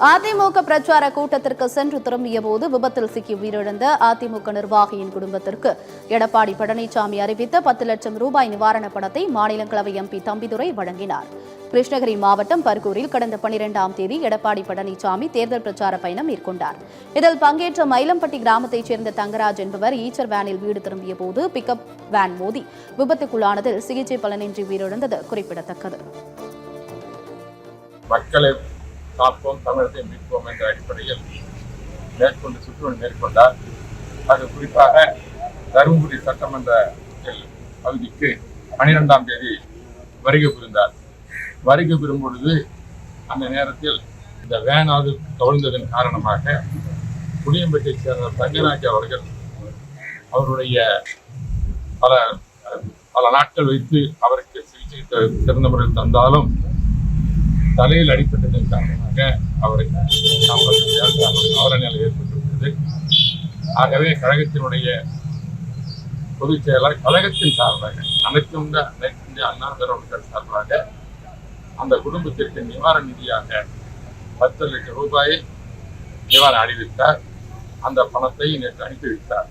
அதிமுக பிரச்சார கூட்டத்திற்கு சென்று திரும்பிய போது விபத்தில் சிக்கி உயிரிழந்த அதிமுக நிர்வாகியின் குடும்பத்திற்கு எடப்பாடி பழனிசாமி அறிவித்த 10 லட்சம் ரூபாய் நிவாரணப் பணத்தை மாநிலங்களவை எம்பி தம்பிதுரை வழங்கினார். கிருஷ்ணகிரி மாவட்டம் பர்கூரில் கடந்த 12ஆம் தேதி எடப்பாடி பழனிசாமி தேர்தல் பிரச்சார பயணம் மேற்கொண்டார். இதில் பங்கேற்ற மயிலம்பட்டி கிராமத்தைச் சேர்ந்த தங்கராஜ் என்பவர் ஈச்சர் வேனில் வீடு திரும்பிய போது பிக்கப் வேன் மோதி விபத்துக்குள்ளானதில் சிகிச்சை பலனின்றி உயிரிழந்தது குறிப்பிடத்தக்கது. காப்போம், தமிழகத்தை மீட்போம் என்ற அடிப்படையில் மேற்கொண்டு சுற்றுவன் மேற்கொண்டார். அது குறிப்பாக தருமபுரி சட்டமன்ற பகுதிக்கு 12ஆம் தேதி வருகை புரிந்தார். வருகை பெறும் பொழுது அந்த நேரத்தில் இந்த வேனாவது கவிழ்ந்ததன் காரணமாக புளியம்பட்டியைச் சேர்ந்த தங்கராஜ் அவர்கள் அவருடைய பல நாட்கள் வைத்து அவருக்கு சிகிச்சை சிறந்த முறையில் தந்தாலும் தலையில் அடிப்பட்டதன் காரணமாக அவருக்கு அவரநிலை ஏற்பட்டிருக்கிறது. ஆகவே கழகத்தினுடைய பொதுச் செயலாளர் கழகத்தின் சார்பாக அனைத்து இந்திய அண்ணா திராவிட சார்பாக அந்த குடும்பத்திற்கு நிவாரண நிதியாக 10 லட்சம் ரூபாயை நிவாரணம் அறிவித்தார். அந்த பணத்தை நேற்று அனுப்பி வைத்தார்.